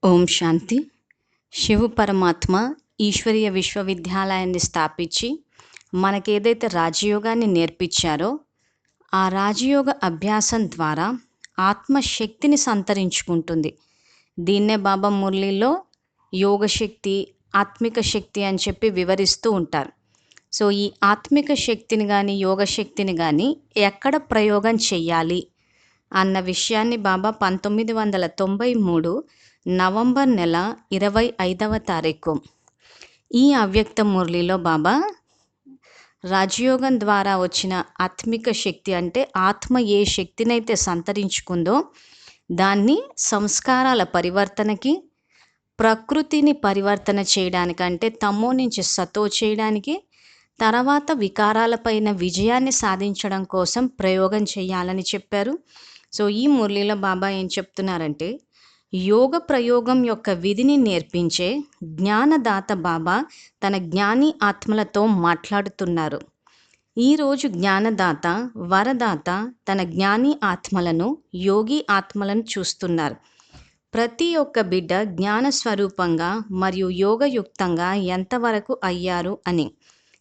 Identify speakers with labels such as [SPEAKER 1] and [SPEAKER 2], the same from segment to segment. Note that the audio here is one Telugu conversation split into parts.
[SPEAKER 1] ఓం శాంతి. శివ పరమాత్మ ఈశ్వరీయ విశ్వవిద్యాలయాన్ని స్థాపించి మనకేదైతే రాజయోగాన్ని నేర్పించారో ఆ రాజయోగ అభ్యాసం ద్వారా ఆత్మశక్తిని సంతరించుకుంటుంది. దీన్నే బాబా మురళిలో యోగశక్తి, ఆత్మిక శక్తి అని చెప్పి వివరిస్తూ ఉంటారు. సో ఈ ఆత్మిక శక్తిని కానీ యోగశక్తిని కానీ ఎక్కడ ప్రయోగం చెయ్యాలి అన్న విషయాన్ని బాబా 1993 నవంబర్ నెల 25వ తారీఖు ఈ అవ్యక్త మురళిలో బాబా రాజయోగం ద్వారా వచ్చిన ఆత్మిక శక్తి అంటే ఆత్మ ఏ శక్తినైతే సంతరించుకుందో దాన్ని సంస్కారాల పరివర్తనకి, ప్రకృతిని పరివర్తన చేయడానికంటే తమో నుంచి సతో చేయడానికి, తర్వాత వికారాలపైన విజయాన్ని సాధించడం కోసం ప్రయోగం చేయాలని చెప్పారు. సో ఈ మురళిలో బాబా ఏం చెప్తున్నారంటే యోగ ప్రయోగం యొక్క విధిని నేర్పించే జ్ఞానదాత బాబా తన జ్ఞాని ఆత్మలతో మాట్లాడుతున్నారు. ఈరోజు జ్ఞానదాత, వరదాత తన జ్ఞాని ఆత్మలను, యోగి ఆత్మలను చూస్తున్నారు. ప్రతి ఒక్క బిడ్డ జ్ఞాన స్వరూపంగా మరియు యోగయుక్తంగా ఎంతవరకు అయ్యారు అని.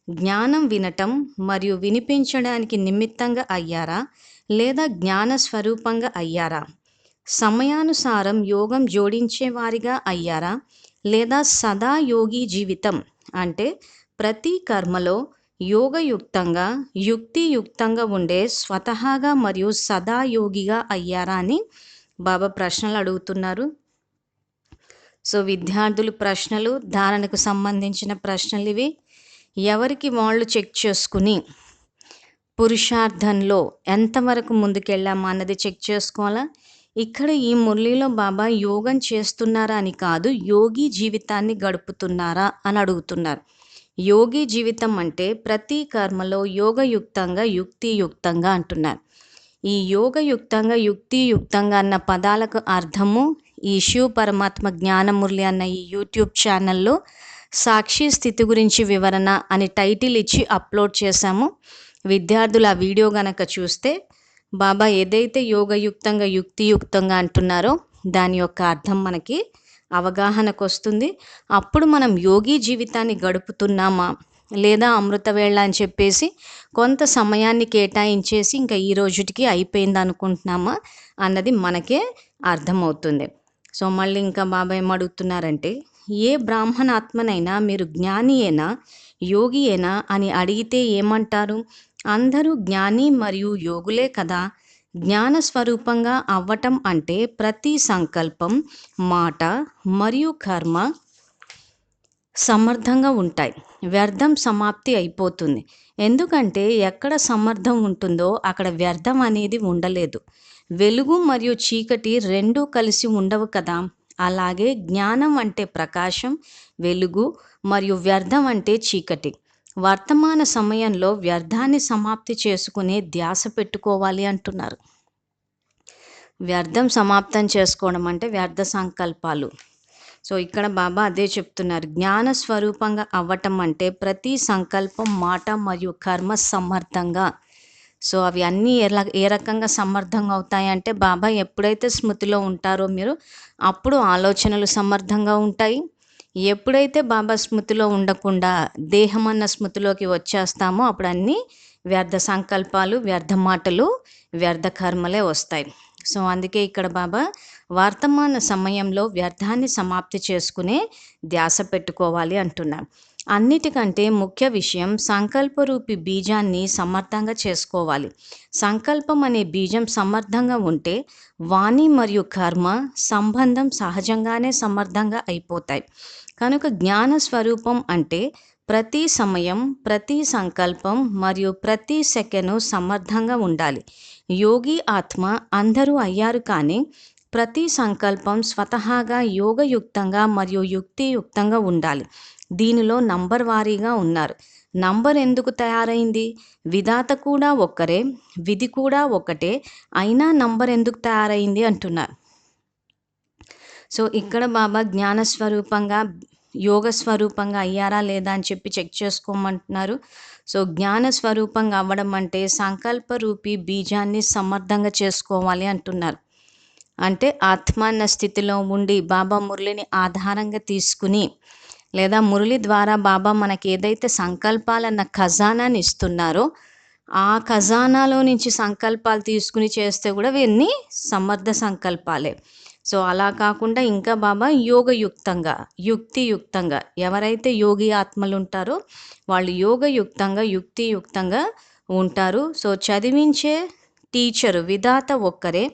[SPEAKER 1] జ్ఞానం వినటం మరియు వినిపించడానికి నిమిత్తంగా అయ్యారా లేదా జ్ఞాన స్వరూపంగా అయ్యారా? సమయానుసారం యోగం జోడించేవారిగా అయ్యారా లేదా సదా యోగి జీవితం అంటే ప్రతి కర్మలో యోగయుక్తంగా, యుక్తియుక్తంగా ఉండే స్వతహాగా మరియు సదా యోగిగా అయ్యారా అని బాబా ప్రశ్నలు అడుగుతున్నారు. సో విద్యార్థులు ప్రశ్నలు, ధారణకు సంబంధించిన ప్రశ్నలు ఇవి. ఎవరికి వాళ్ళు చెక్ చేసుకుని పురుషార్థంలో ఎంతవరకు ముందుకెళ్ళామా అన్నది చెక్ చేసుకోవాలా. ఇక్కడ ఈ మురళిలో బాబా యోగం చేస్తున్నారా అని కాదు, యోగి జీవితాన్ని గడుపుతున్నారా అని అడుగుతున్నారు. యోగి జీవితం అంటే ప్రతి కర్మలో యోగయుక్తంగా, యుక్తియుక్తంగా అంటున్నారు. ఈ యోగయుక్తంగా, యుక్తియుక్తంగా అన్న పదాలకు అర్థము ఈ శివ పరమాత్మ జ్ఞానమురళి అన్న ఈ యూట్యూబ్ ఛానల్లో సాక్షి స్థితి గురించి వివరణ అని టైటిల్ ఇచ్చి అప్లోడ్ చేశాము. విద్యార్థులు ఆ వీడియో గనక చూస్తే బాబా ఏదైతే యోగయుక్తంగా, యుక్తియుక్తంగా అంటున్నారో దాని యొక్క అర్థం మనకి అవగాహనకు వస్తుంది. అప్పుడు మనం యోగి జీవితాన్ని గడుపుతున్నామా లేదా అమృతవేళ అని చెప్పేసి కొంత సమయాన్ని కేటాయించేసి ఇంకా ఈ రోజుటికి అయిపోయింది అనుకుంటున్నామా అన్నది మనకే అర్థమవుతుంది. సో మళ్ళీ ఇంకా బాబా ఏమడుగుతున్నారంటే ఏ బ్రాహ్మణాత్మనైనా మీరు జ్ఞానియేనా, యోగియేనా అని అడిగితే ఏమంటారు? అందరూ జ్ఞాని మరియు యోగులే కదా. జ్ఞాన స్వరూపంగా అవ్వటం అంటే ప్రతి సంకల్పం, మాట మరియు కర్మ సమర్థంగా ఉంటాయి. వ్యర్థం సమాప్తి అయిపోతుంది. ఎందుకంటే ఎక్కడ సమర్థం ఉంటుందో అక్కడ వ్యర్థం అనేది ఉండలేదు. వెలుగు మరియు చీకటి రెండూ కలిసి ఉండవు కదా. అలాగే జ్ఞానం అంటే ప్రకాశం, వెలుగు మరియు వ్యర్థం అంటే చీకటి. వర్తమాన సమయంలో వ్యర్థాన్ని సమాప్తి చేసుకునే ధ్యాస పెట్టుకోవాలి అంటున్నారు. వ్యర్థం సమాప్తం చేసుకోవడం అంటే వ్యర్థ సంకల్పాలు. సో ఇక్కడ బాబా అదే చెప్తున్నారు. జ్ఞాన స్వరూపంగా అవ్వటం అంటే ప్రతి సంకల్పం, మాట మరియు కర్మ సమర్థంగా. సో అవి అన్నీ ఏ రకంగా సమర్థంగా అవుతాయంటే బాబా ఎప్పుడైతే స్మృతిలో ఉంటారో మీరు అప్పుడు ఆలోచనలు సమర్థంగా ఉంటాయి. ఎప్పుడైతే బాబా స్మృతిలో ఉండకుండా దేహం అన్న స్మృతిలోకి వచ్చేస్తామో అప్పుడు అన్నీ వ్యర్థ సంకల్పాలు, వ్యర్థ మాటలు, వ్యర్థ కర్మలే వస్తాయి. సో అందుకే ఇక్కడ బాబా వర్తమాన సమయంలో వ్యర్థాన్ని సమాప్తి చేసుకునే ధ్యాస పెట్టుకోవాలి అంటున్నారు. అన్నిటికంటే ముఖ్య విషయం సంకల్పరూపి బీజాన్ని సమర్థంగా చేసుకోవాలి. సంకల్పం అనే బీజం సమర్థంగా ఉంటే వాణి మరియు కర్మ సంబంధం సహజంగానే సమర్థంగా అయిపోతాయి. కనుక జ్ఞాన స్వరూపం అంటే ప్రతి సమయం, ప్రతి సంకల్పం మరియు ప్రతి సెకను సమర్థంగా ఉండాలి. యోగి ఆత్మ అందరూ అయ్యారు కానీ ప్రతి సంకల్పం స్వతహాగా యోగయుక్తంగా మరియు యుక్తియుక్తంగా ఉండాలి. దీనిలో నంబర్ వారీగా ఉన్నారు. నంబర్ ఎందుకు తయారైంది? విధాత కూడా ఒక్కరే, విధి కూడా ఒకటే, అయినా నంబర్ ఎందుకు తయారైంది అంటున్నారు. సో ఇక్కడ బాబా జ్ఞాన స్వరూపంగా, యోగ స్వరూపంగా అయ్యారా లేదా అని చెప్పి చెక్ చేసుకోమంటున్నారు. సో జ్ఞాన స్వరూపంగా అవ్వడం అంటే సంకల్ప రూపీ బీజాన్ని సమర్థంగా చేసుకోవాలి అంటున్నారు. అంటే ఆత్మాన్న స్థితిలో ఉండి బాబా మురళిని ఆధారంగా తీసుకుని లేదా మురళి ద్వారా బాబా మనకి ఏదైతే సంకల్పాలన్న ఖజానాని ఇస్తున్నారో ఆ ఖజానాలో నుంచి సంకల్పాలు తీసుకుని చేస్తే కూడా ఇవన్నీ సమర్థ సంకల్పాలే. సో అలా కాకుండా ఇంకా బాబా యోగయుక్తంగా యుక్తియుక్తంగా ఎవరైతే యోగి ఆత్మలు ఉంటారో వాళ్ళు యోగయుక్తంగా యుక్తియుక్తంగా ఉంటారు. సో చదివించే టీచరు విధాత ఒక్కరే,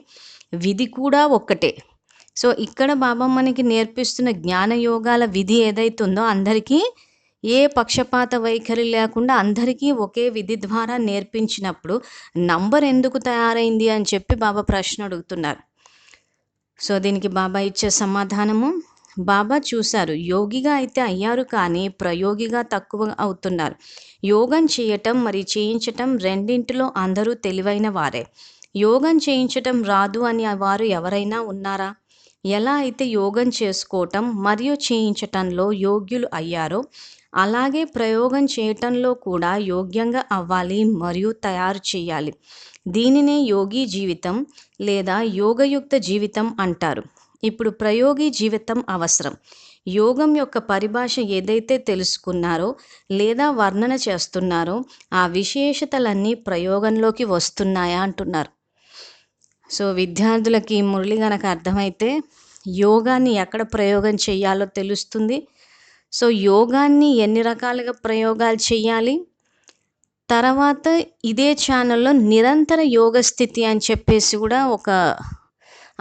[SPEAKER 1] విధి కూడా ఒక్కటే. సో ఇక్కడ బాబా మనకి నేర్పిస్తున్న జ్ఞాన యోగాల విధి ఏదైతే ఉందో అందరికీ ఏ పక్షపాత వైఖరి లేకుండా అందరికీ ఒకే విధి ద్వారా నేర్పించినప్పుడు నంబర్ ఎందుకు తయారైంది అని చెప్పి బాబా ప్రశ్న అడుగుతున్నారు. సో దీనికి బాబా ఇచ్చే సమాధానము, బాబా చూశారు యోగిగా అయితే అయ్యారు కానీ ప్రయోగిగా తక్కువ అవుతున్నారు. యోగం చేయటం మరి చేయించటం రెండింటిలో అందరూ తెలివైన వారే. యోగం చేయించటం రాదు అని వారు ఎవరైనా ఉన్నారా? ఎలా అయితే యోగం చేసుకోవటం మరియు చేయించటంలో యోగ్యులు అయ్యారో అలాగే ప్రయోగం చేయటంలో కూడా యోగ్యంగా అవ్వాలి మరియు తయారు చేయాలి. దీనినే యోగి జీవితం లేదా యోగయుక్త జీవితం అంటారు. ఇప్పుడు ప్రయోగి జీవితం అవసరం. యోగం యొక్క పరిభాష ఏదైతే తెలుసుకున్నారో లేదా వర్ణన చేస్తున్నారో ఆ విశేషతలన్నీ ప్రయోగంలోకి వస్తున్నాయా అంటున్నారు. సో విద్యార్థులకి మురళి గనక అర్థమైతే యోగాన్ని ఎక్కడ ప్రయోగం చేయాలో తెలుస్తుంది. సో యోగాన్ని ఎన్ని రకాలుగా ప్రయోగాలు చేయాలి, తర్వాత ఇదే ఛానల్లో నిరంతర యోగ స్థితి అని చెప్పేసి కూడా ఒక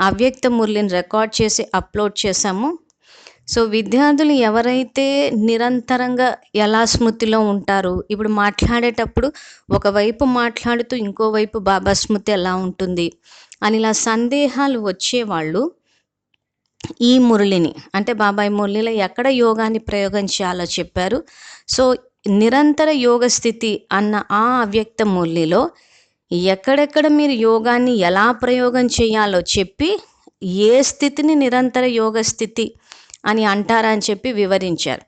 [SPEAKER 1] అవ్యక్త మురళిని రికార్డ్ చేసి అప్లోడ్ చేశాము. సో విద్యార్థులు ఎవరైతే నిరంతరంగా ఎలా స్మృతిలో ఉంటారు, ఇప్పుడు మాట్లాడేటప్పుడు ఒకవైపు మాట్లాడుతూ ఇంకోవైపు బాబా స్మృతి ఎలా ఉంటుంది అని ఇలా సందేహాలు వచ్చేవాళ్ళు ఈ మురళిని అంటే బాబాయ్ మురళిలో ఎక్కడ యోగాన్ని ప్రయోగం చేయాలో చెప్పారు. సో నిరంతర యోగ స్థితి అన్న ఆ అవ్యక్త మురళిలో ఎక్కడెక్కడ మీరు యోగాన్ని ఎలా ప్రయోగం చేయాలో చెప్పి ఏ స్థితిని నిరంతర యోగ స్థితి అని అంటారా అని చెప్పి వివరించారు.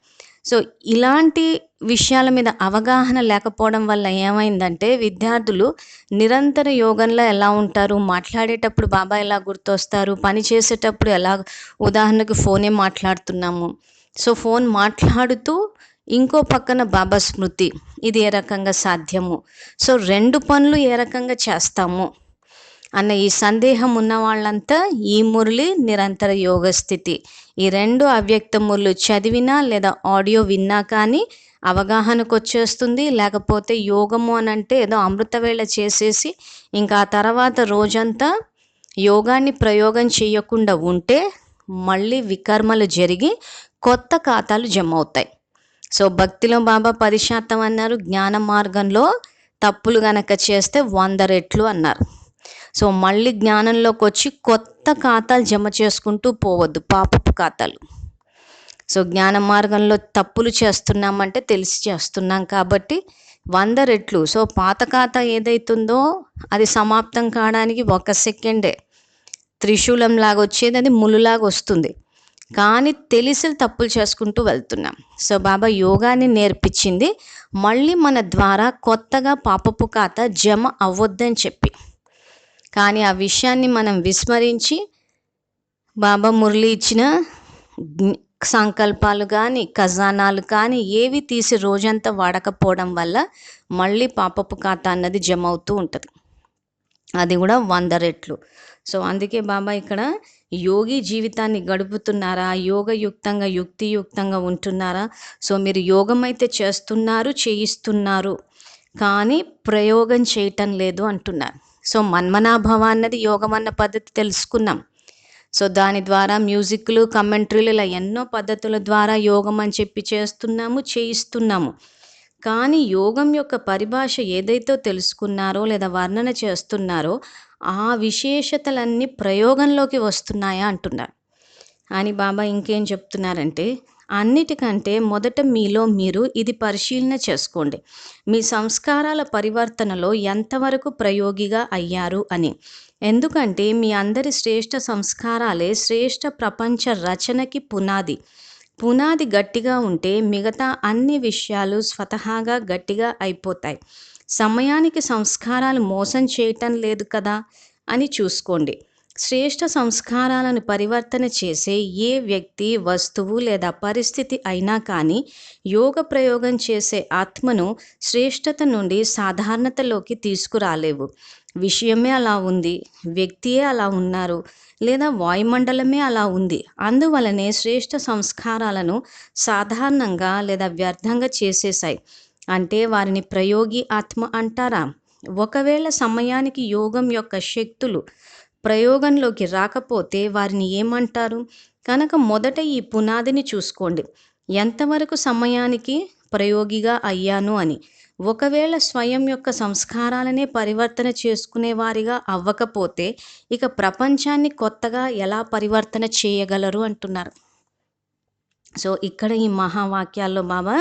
[SPEAKER 1] సో ఇలాంటి విషయాల మీద అవగాహన లేకపోవడం వల్ల ఏమైందంటే విద్యార్థులు నిరంతర యోగంలో ఎలా ఉంటారు, మాట్లాడేటప్పుడు బాబా ఎలా గుర్తొస్తారు, పని చేసేటప్పుడు ఎలా, ఉదాహరణకు ఫోనే మాట్లాడుతున్నాము, సో ఫోన్ మాట్లాడుతూ ఇంకో పక్కన బాబా స్మృతి, ఇది ఏ రకంగా సాధ్యము, సో రెండు పనులు ఏ రకంగా చేస్తాము అన్న ఈ సందేహం ఉన్న వాళ్ళంతా ఈ మురళి నిరంతర యోగ స్థితి ఈ రెండు అవ్యక్త మురళి చదివినా లేదా ఆడియో విన్నా కానీ అవగాహనకు వచ్చేస్తుంది. లేకపోతే యోగము అని అంటే ఏదో అమృతవేళ చేసేసి ఇంకా ఆ తర్వాత రోజంతా యోగాన్ని ప్రయోగం చేయకుండా ఉంటే మళ్ళీ వికర్మలు జరిగి కొత్త ఖాతాలు జమ అవుతాయి. సో భక్తిలో బాబా 10% అన్నారు, జ్ఞాన మార్గంలో తప్పులు గనక చేస్తే 100 రెట్లు అన్నారు. సో మళ్ళీ జ్ఞానంలోకి వచ్చి కొత్త ఖాతాలు జమ చేసుకుంటూ పోవద్దు, పాపపు ఖాతాలు. సో జ్ఞాన మార్గంలో తప్పులు చేస్తున్నామంటే తెలిసి చేస్తున్నాం కాబట్టి 100 రెట్లు. సో పాత ఖాతా ఏదైతుందో అది సమాప్తం కావడానికి 1 సెకండే, త్రిశూలం లాగా వచ్చేది అది ముళ్ళులాగా వస్తుంది, కానీ తెలిసి తప్పులు చేసుకుంటూ వెళ్తున్నాం. సో బాబా యోగాన్ని నేర్పించింది మళ్ళీ మన ద్వారా కొత్తగా పాపపు ఖాతా జమ అవ్వద్దని చెప్పి, కానీ ఆ విషయాన్ని మనం విస్మరించి బాబా మురళి ఇచ్చిన సంకల్పాలు కానీ ఖజానాలు కానీ ఏవి తీసి రోజంతా వాడకపోవడం వల్ల మళ్ళీ పాపపు ఖాతా అన్నది జమ అవుతూ ఉంటుంది, అది కూడా 100 రెట్లు. సో అందుకే బాబా ఇక్కడ యోగి జీవితాన్ని గడుపుతున్నారా, యోగయుక్తంగా యుక్తియుక్తంగా ఉంటున్నారా, సో మీరు యోగం అయితే చేస్తున్నారు చేయిస్తున్నారు కానీ ప్రయోగం చేయటం లేదు అంటున్నారు. సో మన్మనాభవ అన్నది యోగం అన్న పద్ధతి తెలుసుకున్నాం. సో దాని ద్వారా మ్యూజిక్లు కమెంట్రీలు ఇలా ఎన్నో పద్ధతుల ద్వారా యోగం అని చెప్పి చేస్తున్నాము చేయిస్తున్నాము. కానీ యోగం యొక్క పరిభాష ఏదైతే తెలుసుకున్నారో లేదా వర్ణన చేస్తున్నారో ఆ విశేషతలన్నీ ప్రయోగంలోకి వస్తున్నాయా అంటున్నారు. అని బాబా ఇంకేం చెప్తున్నారంటే అన్నిటికంటే మొదట మీలో మీరు ఇది పరిశీలన చేసుకోండి, మీ సంస్కారాల పరివర్తనలో ఎంతవరకు ప్రయోగిగా అయ్యారు అని. ఎందుకంటే మీ అందరి శ్రేష్ఠ సంస్కారాలే శ్రేష్ఠ ప్రపంచ రచనకి పునాది. పునాది గట్టిగా ఉంటే మిగతా అన్ని విషయాలు స్వతహాగా గట్టిగా అయిపోతాయి. సమయానికి సంస్కారాలు మోసం చేయటం లేదు కదా అని చూసుకోండి. శ్రేష్ఠ సంస్కారాలను పరివర్తన చేసే ఏ వ్యక్తి, వస్తువు లేదా పరిస్థితి అయినా కానీ యోగ ప్రయోగం చేసే ఆత్మను శ్రేష్ఠత నుండి సాధారణతలోకి తీసుకురాలేవు. విషయమే అలా ఉంది, వ్యక్తియే అలా ఉన్నారు, లేదా వాయుమండలమే అలా ఉంది. అందువలనే శ్రేష్ఠ సంస్కారాలను సాధారణంగా లేదా వ్యర్థంగా చేసేశాయి. అంటే వారిని ప్రయోగి ఆత్మ అంటారా? ఒకవేళ సమయానికి యోగం యొక్క శక్తులు ప్రయోగంలోకి రాకపోతే వారిని ఏమంటారు? కనుక మొదట ఈ పునాదిని చూసుకోండి, ఎంతవరకు సమయానికి ప్రయోగిగా అయ్యాను అని. ఒకవేళ స్వయం యొక్క సంస్కారాలనే పరివర్తన చేసుకునేవారిగా అవ్వకపోతే ఇక ప్రపంచాన్ని కొత్తగా ఎలా పరివర్తన చేయగలరు అంటున్నారు. సో ఇక్కడ ఈ మహావాక్యాల్లో బాబా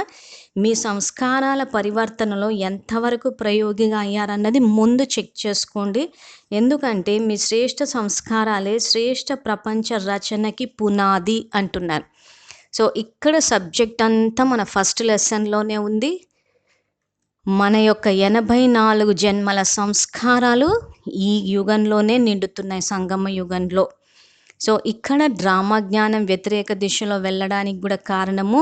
[SPEAKER 1] మీ సంస్కారాల పరివర్తనలో ఎంతవరకు ప్రయోగిగా అయ్యారన్నది ముందు చెక్ చేసుకోండి. ఎందుకంటే మీ శ్రేష్ఠ సంస్కారాలే శ్రేష్ఠ ప్రపంచ రచనకి పునాది అంటున్నారు. సో ఇక్కడ సబ్జెక్ట్ అంతా మన ఫస్ట్ లెసన్లోనే ఉంది. మన యొక్క 84 జన్మల సంస్కారాలు ఈ యుగంలోనే నిండుతున్నాయి, సంగమ యుగంలో. సో ఇక్కడ డ్రామా జ్ఞానం వ్యతిరేక దిశలో వెళ్ళడానికి కూడా కారణము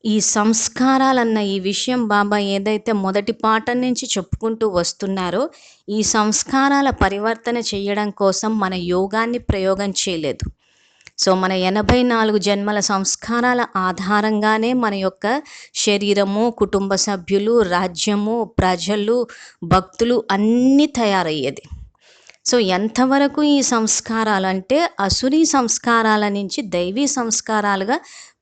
[SPEAKER 1] ఈ సంస్కారాలన్న ఈ విషయం బాబా ఏదైతే మొదటి పాఠం నుంచి చెప్పుకుంటూ వస్తున్నారో, ఈ సంస్కారాల పరివర్తన చేయడం కోసం మన యోగాన్ని ప్రయోగం చేయలేదు. సో మన 84 జన్మల సంస్కారాల ఆధారంగానే మన యొక్క శరీరము, కుటుంబ సభ్యులు, రాజ్యము, ప్రజలు, భక్తులు అన్నీ తయారయ్యేది. సో ఎంతవరకు ఈ సంస్కారాలు అంటే అసురీ సంస్కారాల నుంచి దైవీ సంస్కారాలుగా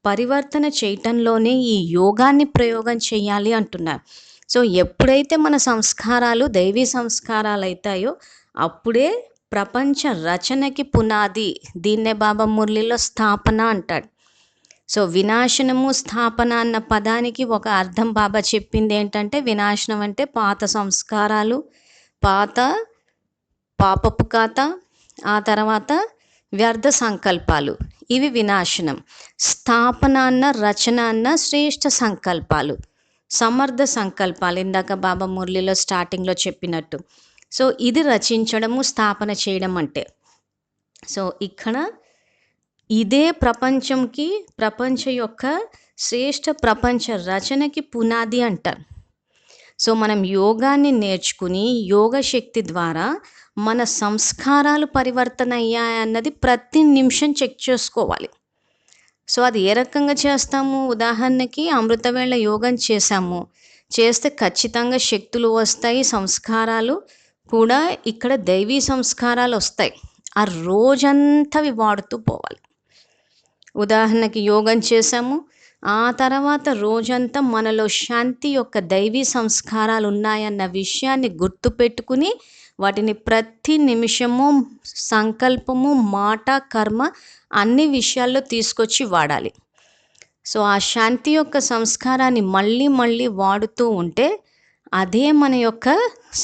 [SPEAKER 1] పరివర్తన చేయటంలోనే ఈ యోగాన్ని ప్రయోగం చేయాలి అంటున్నారు. సో ఎప్పుడైతే మన సంస్కారాలు దైవీ సంస్కారాలు అవుతాయో అప్పుడే ప్రపంచ రచనకి పునాది. దీన్నే బాబా మురళిలో స్థాపన అంటాడు. సో వినాశనము, స్థాపన అన్న పదానికి ఒక అర్థం బాబా చెప్పింది ఏంటంటే, వినాశనం అంటే పాత సంస్కారాలు, పాత పాపపు ఖాత, ఆ తర్వాత వ్యర్థ సంకల్పాలు, ఇవి వినాశనం. స్థాపన అన్న, రచన అన్న శ్రేష్ఠ సంకల్పాలు, సమర్థ సంకల్పాలు, ఇందాక బాబా మురళిలో స్టార్టింగ్లో చెప్పినట్టు. సో ఇది రచించడము, స్థాపన చేయడం అంటే. సో ఇక్కడ ఇదే ప్రపంచంకి, ప్రపంచ యొక్క శ్రేష్ఠ ప్రపంచ రచనకి పునాది అంటారు. సో మనం యోగాన్ని నేర్చుకుని యోగ శక్తి ద్వారా మన సంస్కారాలు పరివర్తన అయ్యాయన్నది ప్రతి నిమిషం చెక్ చేసుకోవాలి. సో అది ఏ రకంగా చేస్తాము? ఉదాహరణకి అమృతవేళ యోగం చేస్తే ఖచ్చితంగా శక్తులు వస్తాయి, సంస్కారాలు కూడా ఇక్కడ దైవీ సంస్కారాలు వస్తాయి. ఆ రోజంతా అవి వాడుతూ పోవాలి. ఉదాహరణకి యోగం చేసాము, ఆ తర్వాత రోజంతా మనలో శాంతి యొక్క దైవీ సంస్కారాలు ఉన్నాయన్న విషయాన్ని గుర్తుపెట్టుకుని వాటిని ప్రతి నిమిషము సంకల్పము, మాట, కర్మ అన్ని విషయాల్లో తీసుకొచ్చి వాడాలి. సో ఆ శాంతి యొక్క సంస్కారాన్ని మళ్ళీ మళ్ళీ వాడుతూ ఉంటే అదే మన యొక్క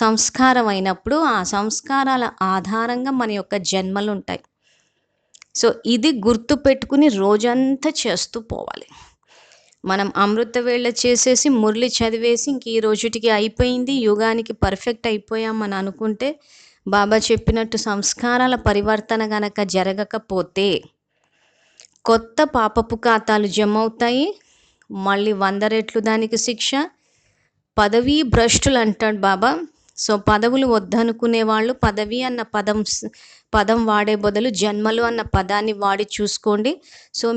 [SPEAKER 1] సంస్కారం అయినప్పుడు ఆ సంస్కారాల ఆధారంగా మన యొక్క జన్మలు ఉంటాయి. సో ఇది గుర్తు పెట్టుకుని రోజంతా చేస్తూ పోవాలి. మనం అమృతవేళ చేసేసి మురళి చదివేసి ఇంక ఈ రోజుటికి అయిపోయింది, యుగానికి పర్ఫెక్ట్ అయిపోయామని అనుకుంటే బాబా చెప్పినట్టు సంస్కారాల పరివర్తన గనక జరగకపోతే కొత్త పాపపు ఖాతాలు జమ అవుతాయి. మళ్ళీ 100 రెట్లు దానికి శిక్ష. పదవీ భ్రష్టులు అంటాడు బాబా. సో పదవులు వద్దనుకునే వాళ్ళు పదవి అన్న పదం వాడే బదులు జన్మలు అన్న పదాన్ని వాడి చూసుకోండి. సో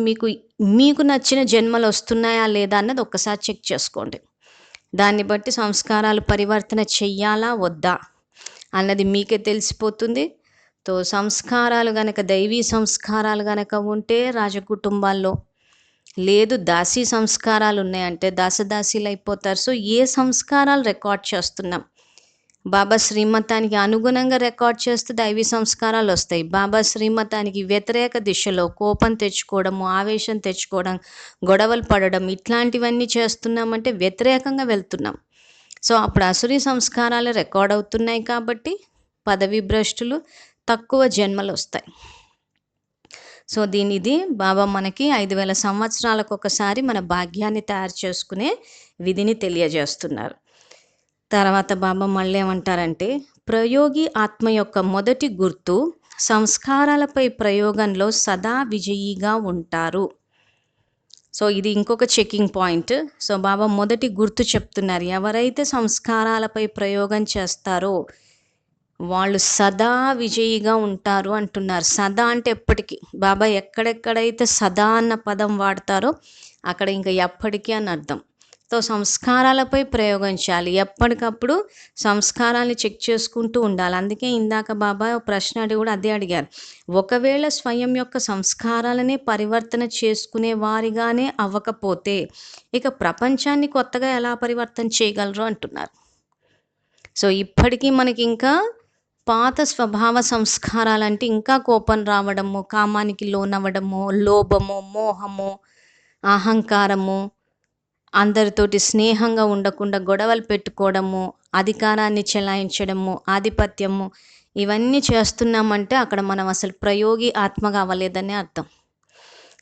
[SPEAKER 1] మీకు నచ్చిన జన్మలు వస్తున్నాయా లేదా అన్నది ఒక్కసారి చెక్ చేసుకోండి. దాన్ని బట్టి సంస్కారాలు పరివర్తన చెయ్యాలా వద్దా అన్నది మీకే తెలిసిపోతుంది. తో సంస్కారాలు గనక దైవీ సంస్కారాలు గనక ఉంటే రాజకుటుంబాల్లో, లేదు దాసీ సంస్కారాలు ఉన్నాయంటే దాసదాసీలు అయిపోతారు. సో ఏ సంస్కారాలు రికార్డ్ చేస్తున్నాం? బాబా శ్రీమతానికి అనుగుణంగా రికార్డ్ చేస్తే దైవీ సంస్కారాలు వస్తాయి. బాబా శ్రీమతానికి వ్యతిరేక దిశలో కోపం తెచ్చుకోవడము, ఆవేశం తెచ్చుకోవడం, గొడవలు పడడం ఇట్లాంటివన్నీ చేస్తున్నామంటే వ్యతిరేకంగా వెళ్తున్నాం. సో అప్పుడు అసురీ సంస్కారాలు రికార్డ్ అవుతున్నాయి కాబట్టి పదవీ భ్రష్టులు, తక్కువ జన్మలు వస్తాయి. సో ఇది బాబా మనకి 5000 సంవత్సరాలకు ఒకసారి మన భాగ్యాన్ని తయారు చేసుకునే విధిని తెలియజేస్తున్నారు. తర్వాత బాబా మళ్ళీ ఏమంటారంటే, ప్రయోగి ఆత్మ యొక్క మొదటి గుర్తు సంస్కారాలపై ప్రయోగంలో సదా విజయీగా ఉంటారు. సో ఇది ఇంకొక చెకింగ్ పాయింట్. సో బాబా మొదటి గుర్తు చెప్తున్నారు, ఎవరైతే సంస్కారాలపై ప్రయోగం చేస్తారో వాళ్ళు సదా విజయిగా ఉంటారు అంటున్నారు. సదా అంటే ఎప్పటికీ. బాబా ఎక్కడెక్కడైతే సదా అన్న పదం వాడతారో అక్కడ ఇంకా ఎప్పటికీ అని అర్థం. సో సంస్కారాలపై ప్రయోగం చేయాలి, ఎప్పటికప్పుడు సంస్కారాన్ని చెక్ చేసుకుంటూ ఉండాలి. అందుకే ఇందాక బాబా ప్రశ్న కూడా అదే అడిగారు, ఒకవేళ స్వయం యొక్క సంస్కారాలనే పరివర్తన చేసుకునే వారిగానే అవ్వకపోతే ఇక ప్రపంచాన్ని కొత్తగా ఎలా పరివర్తన చేయగలరు అంటున్నారు. సో ఇప్పటికీ మనకి ఇంకా పాత స్వభావ సంస్కారాలంటే ఇంకా కోపం రావడము, కామానికి లోనవ్వడము, లోభము, మోహము, అహంకారము, అందరితోటి స్నేహంగా ఉండకుండా గొడవలు పెట్టుకోవడము, అధికారాన్ని చెలాయించడము, ఆధిపత్యము, ఇవన్నీ చేస్తున్నామంటే అక్కడ మనం అసలు ప్రయోగి ఆత్మగా అవ్వలేదని అర్థం.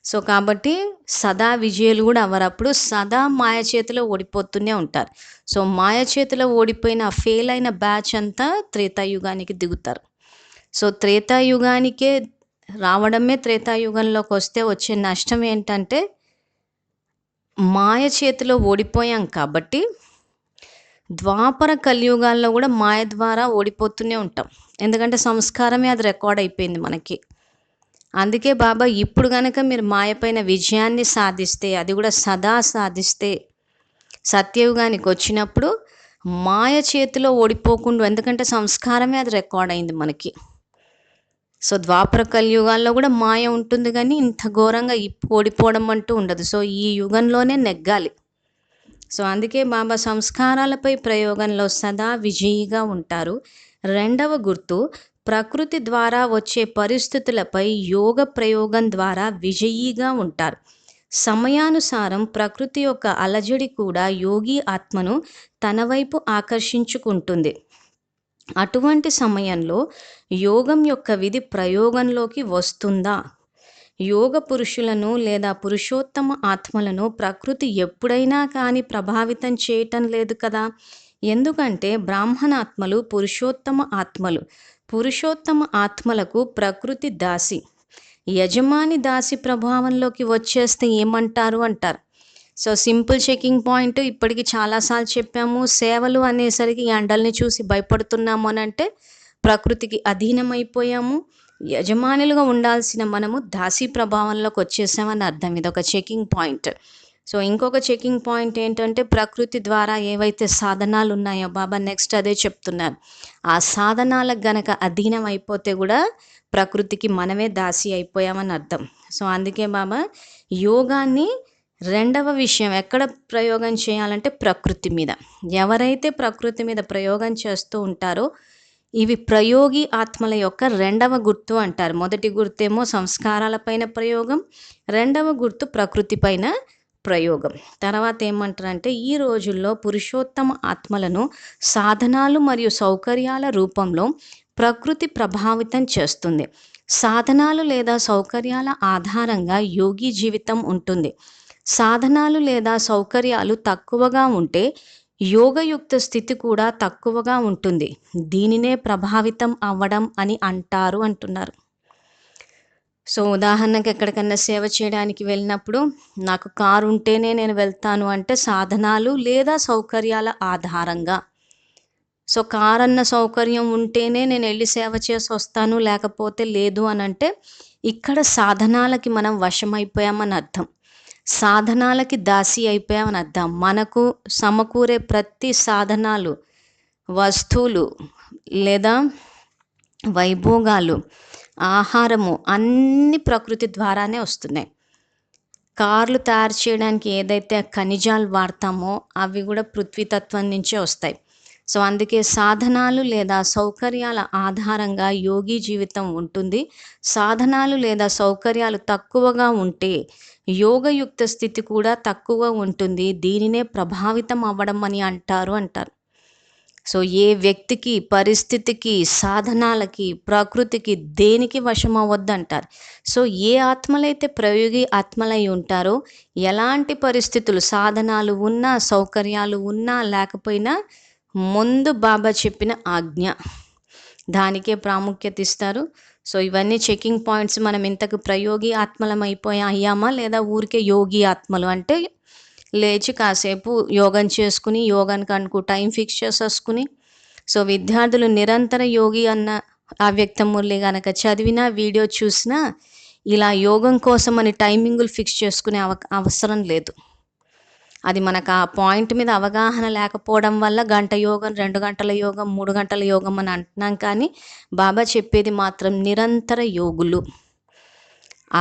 [SPEAKER 1] సో కాబట్టి సదా విజయులు కూడా అవ్వరప్పుడు సదా మాయ చేతిలో ఓడిపోతూనే ఉంటారు. సో మాయ చేతిలో ఓడిపోయిన ఫెయిల్ అయిన బ్యాచ్ అంతా త్రేతాయుగానికి దిగుతారు. సో త్రేతాయుగానికే రావడమే, త్రేతాయుగంలోకి వస్తే వచ్చే నష్టం ఏంటంటే మాయ చేతిలో ఓడిపోయాం కాబట్టి ద్వాపర కలియుగాల్లో కూడా మాయ ద్వారా ఓడిపోతూనే ఉంటాం. ఎందుకంటే సంస్కారమే అది రికార్డ్ అయిపోయింది మనకి. అందుకే బాబా ఇప్పుడు కనుక మీరు మాయపైన విజయాన్ని సాధిస్తే, అది కూడా సదా సాధిస్తే, సత్యయుగానికి వచ్చినప్పుడు మాయ చేతిలో ఓడిపోకుండా, ఎందుకంటే సంస్కారమే అది రికార్డ్ అయింది మనకి. సో ద్వాపర కలియుగాల్లో కూడా మాయ ఉంటుంది కానీ ఇంత ఘోరంగా ఓడిపోవడం అంటూ ఉండదు. సో ఈ యుగంలోనే నెగ్గాలి. సో అందుకే బాబా సంస్కారాలపై ప్రయోగంలో సదా విజయిగా ఉంటారు. రెండవ గుర్తు, ప్రకృతి ద్వారా వచ్చే పరిస్థితులపై యోగ ప్రయోగం ద్వారా విజయీగా ఉంటారు. సమయానుసారం ప్రకృతి యొక్క అలజడి కూడా యోగి ఆత్మను తన వైపు ఆకర్షించుకుంటుంది. అటువంటి సమయంలో యోగం యొక్క విధి ప్రయోగంలోకి వస్తుందా? యోగ పురుషులను లేదా పురుషోత్తమ ఆత్మలను ప్రకృతి ఎప్పుడైనా కానీ ప్రభావితం చేయటం లేదు కదా. ఎందుకంటే బ్రాహ్మణాత్మలు పురుషోత్తమ ఆత్మలు. పురుషోత్తమ ఆత్మలకు ప్రకృతి దాసి. యజమాని దాసి ప్రభావంలోకి వచ్చేస్తే ఏమంటారు అంటారు. సో సింపుల్ చెకింగ్ పాయింట్ ఇప్పటికి చాలాసార్లు చెప్పాము. సేవలు అనేసరికి ఎండల్ని చూసి భయపడుతున్నాము అని అంటే ప్రకృతికి అధీనమైపోయాము. యజమానులుగా ఉండాల్సిన మనము దాసి ప్రభావంలోకి వచ్చేసామని అర్థం. ఇది ఒక చెకింగ్ పాయింట్. సో ఇంకొక చెకింగ్ పాయింట్ ఏంటంటే ప్రకృతి ద్వారా ఏవైతే సాధనాలు ఉన్నాయో బాబా నెక్స్ట్ అదే చెప్తున్నారు, ఆ సాధనాలకు గనక అధీనం అయిపోతే కూడా ప్రకృతికి మనమే దాసి అయిపోయామని అర్థం. సో అందుకే బాబా యోగాన్ని రెండవ విషయం ఎక్కడ ప్రయోగం చేయాలంటే ప్రకృతి మీద. ఎవరైతే ప్రకృతి మీద ప్రయోగం చేస్తూ ఉంటారో ఇవి ప్రయోగి ఆత్మల యొక్క రెండవ గుర్తు అంటారు. మొదటి గుర్తేమో సంస్కారాలపైన ప్రయోగం, రెండవ గుర్తు ప్రకృతి పైన ప్రయోగం. తర్వాత ఏమంటారంటే ఈ రోజుల్లో పురుషోత్తమ ఆత్మలను సాధనాలు మరియు సౌకర్యాల రూపంలో ప్రకృతి ప్రభావితం చేస్తుంది. సాధనాలు లేదా సౌకర్యాల ఆధారంగా యోగి జీవితం ఉంటుంది. సాధనాలు లేదా సౌకర్యాలు తక్కువగా ఉంటే యోగయుక్త స్థితి కూడా తక్కువగా ఉంటుంది. దీనినే ప్రభావితం అవ్వడం అని అంటారు అంటున్నారు. సో ఉదాహరణకు ఎక్కడికన్నా సేవ చేయడానికి వెళ్ళినప్పుడు నాకు కారు ఉంటేనే నేను వెళ్తాను అంటే సాధనాలు లేదా సౌకర్యాల ఆధారంగా. సో కారు అన్న సౌకర్యం ఉంటేనే నేను వెళ్ళి సేవ చేసి వస్తాను, లేకపోతే లేదు అని అంటే ఇక్కడ సాధనాలకి మనం వశమైపోయామని అర్థం. సాధనాలకి దాసి అయిపోయామని అర్థం. మనకు సమకూరే ప్రతి సాధనాలు, వస్తువులు లేదా వైభోగాలు, ఆహారము అన్ని ప్రకృతి ద్వారానే వస్తున్నాయి. కార్లు తయారు చేయడానికి ఏదైతే ఖనిజాలు వాడతామో అవి కూడా పృథ్వీతత్వం నుంచే వస్తాయి. సో అందుకే సాధనాలు లేదా సౌకర్యాల ఆధారంగా యోగి జీవితం ఉంటుంది. సాధనాలు లేదా సౌకర్యాలు తక్కువగా ఉంటే యోగయుక్త స్థితి కూడా తక్కువగా ఉంటుంది. దీనినే ప్రభావితం అవ్వడం అని అంటారు. సో ఏ వ్యక్తికి, పరిస్థితికి, సాధనాలకి, ప్రకృతికి దేనికి వశం అవ్వద్దంటారు. సో ఏ ఆత్మలైతే ప్రయోగి ఆత్మలై ఉంటారో ఎలాంటి పరిస్థితులు, సాధనాలు ఉన్నా, సౌకర్యాలు ఉన్నా లేకపోయినా ముందు బాబా చెప్పిన ఆజ్ఞ దానికే ప్రాముఖ్యత ఇస్తారు. సో ఇవన్నీ చెకింగ్ పాయింట్స్. మనం ఇంతకు ప్రయోగి ఆత్మలం అయ్యామా లేదా ఊరికే యోగి ఆత్మలు అంటే లేచి కాసేపు యోగం చేసుకుని యోగానికి అనుకు టైం ఫిక్స్ చేసేసుకుని. సో విద్యార్థులు నిరంతర యోగి అన్న అవ్యక్త మురళి కనుక చదివినా వీడియో చూసినా ఇలా యోగం కోసం అని టైమింగులు ఫిక్స్ చేసుకునే అవసరం లేదు. అది మనకు ఆ పాయింట్ మీద అవగాహన లేకపోవడం వల్ల గంట యోగం, 2 గంటల యోగం, 3 గంటల యోగం అని అంటున్నాం. కానీ బాబా చెప్పేది మాత్రం నిరంతర యోగులు.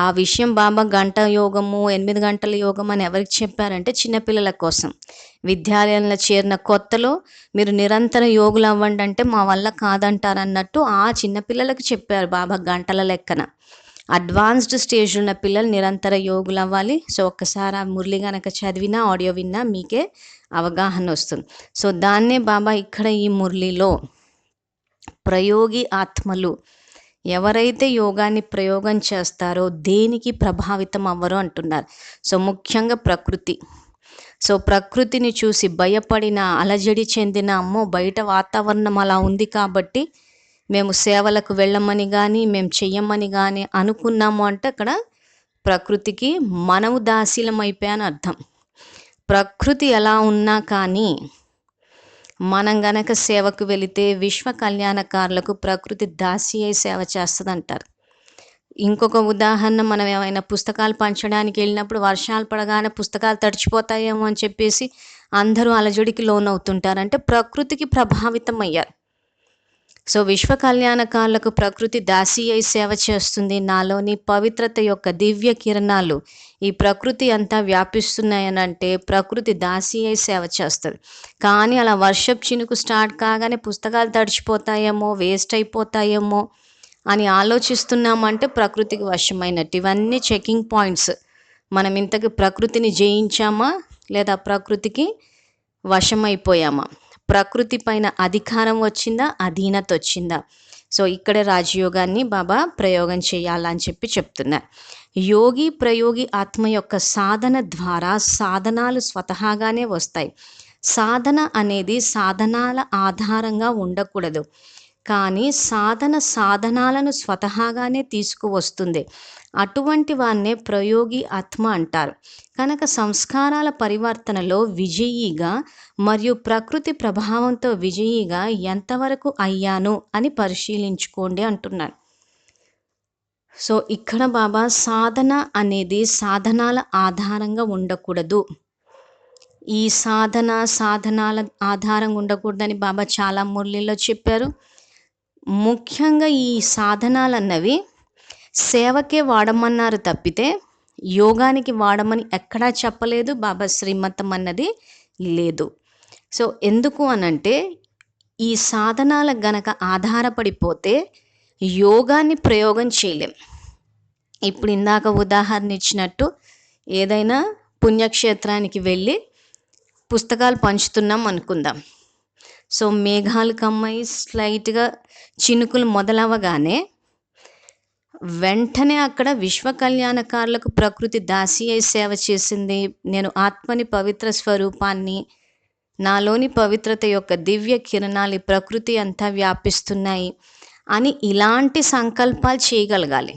[SPEAKER 1] ఆ విషయం బాబా గంట యోగము, 8 గంటల యోగం అని ఎవరికి చెప్పారంటే చిన్నపిల్లల కోసం. విద్యాలయంలో చేరిన కొత్తలో మీరు నిరంతర యోగులు అవ్వండి అంటే మా వల్ల కాదంటారన్నట్టు ఆ చిన్నపిల్లలకు చెప్పారు బాబా గంటల లెక్కన. అడ్వాన్స్డ్ స్టేజ్ ఉన్న పిల్లలు నిరంతర యోగులు అవ్వాలి. సో ఒక్కసారి ఆ మురళి కనుక చదివినా ఆడియో విన్నా మీకే అవగాహన వస్తుంది. సో దాన్నే బాబా ఇక్కడ ఈ మురళిలో ప్రయోగి ఆత్మలు ఎవరైతే యోగాన్ని ప్రయోగం చేస్తారో దేనికి ప్రభావితం అవ్వరు అంటున్నారు. సో ముఖ్యంగా ప్రకృతి. సో ప్రకృతిని చూసి భయపడిన, అలజడి చెందిన, అమ్మో బయట వాతావరణం అలా ఉంది కాబట్టి మేము సేవలకు వెళ్ళమని కానీ మేము చెయ్యమని కానీ అనుకున్నాము అంటే అక్కడ ప్రకృతికి మనము దాసీలం అయిపోయాని అర్థం. ప్రకృతి ఎలా ఉన్నా కానీ మనం గనక సేవకు వెళితే విశ్వ కళ్యాణకారులకు ప్రకృతి దాసి అయి సేవ చేస్తుంది అంటారు. ఇంకొక ఉదాహరణ, మనం ఏమైనా పుస్తకాలు పంచడానికి వెళ్ళినప్పుడు వర్షాలు పడగానే పుస్తకాలు తడిచిపోతాయేమో అని చెప్పేసి అందరూ అలజడికి లోనవుతుంటారు. అంటే ప్రకృతికి ప్రభావితం అయ్యారు. సో విశ్వ కళ్యాణకారులకు ప్రకృతి దాసి అయి సేవ చేస్తుంది. నాలోని పవిత్రత యొక్క దివ్య కిరణాలు ఈ ప్రకృతి అంతా వ్యాపిస్తున్నాయని అంటే ప్రకృతి దాసి అయి సేవ చేస్తుంది. కానీ అలా వర్షపు చినుకు స్టార్ట్ కాగానే పుస్తకాలు తడిచిపోతాయేమో, వేస్ట్ అయిపోతాయేమో అని ఆలోచిస్తున్నామంటే ప్రకృతికి వశమైనట్టు. ఇవన్నీ చెకింగ్ పాయింట్స్. మనం ఇంతకు ప్రకృతిని జయించామా లేదా ప్రకృతికి వశమైపోయామా? ప్రకృతి పైన అధికారం వచ్చిందా, అధీనత వచ్చిందా? సో ఇక్కడే రాజయోగాన్ని బాబా ప్రయోగం చేయాలని చెప్పి చెప్తున్నారు. యోగి ప్రయోగి ఆత్మ యొక్క సాధన ద్వారా సాధనాలు స్వతహాగానే వస్తాయి. సాధన అనేది సాధనాల ఆధారంగా ఉండకూడదు, కానీ సాధనాలను స్వతహాగానే తీసుకువస్తుంది. అటువంటి వాన్నే ప్రయోగి ఆత్మ అంటారు. కనుక సంస్కారాల పరివర్తనలో విజయీగా మరియు ప్రకృతి ప్రభావంతో విజయీగా ఎంతవరకు అయ్యాను అని పరిశీలించుకోండి అంటున్నారు. సో ఇక్కడ బాబా సాధన అనేది సాధనాల ఆధారంగా ఉండకూడదు. ఈ సాధనాల ఆధారంగా ఉండకూడదని బాబా చాలా మురళిలో చెప్పారు. ముఖ్యంగా ఈ సాధనాలన్నవి సేవకే వాడమన్నారు తప్పితే యోగానికి వాడమని ఎక్కడా చెప్పలేదు. బాబా శ్రీమతం అన్నది లేదు. సో ఎందుకు అనంటే ఈ సాధనాలకు గనక ఆధారపడిపోతే యోగాన్ని ప్రయోగం చేయలేం. ఇప్పుడు ఇందాక ఉదాహరణ ఇచ్చినట్టు ఏదైనా పుణ్యక్షేత్రానికి వెళ్ళి పుస్తకాలు పంచుతున్నాం అనుకుందాం. సో మేఘాలు కమ్మాయి, స్లైట్గా చినుకులు మొదలవగానే వెంటనే అక్కడ విశ్వ కళ్యాణకారులకు ప్రకృతి దాసి అయి సేవ చేసింది. నేను ఆత్మని, పవిత్ర స్వరూపాన్ని, నాలోని పవిత్రత యొక్క దివ్య కిరణాలు ప్రకృతి అంతా వ్యాపిస్తున్నాయి అని ఇలాంటి సంకల్పాలు చేయగలగాలి.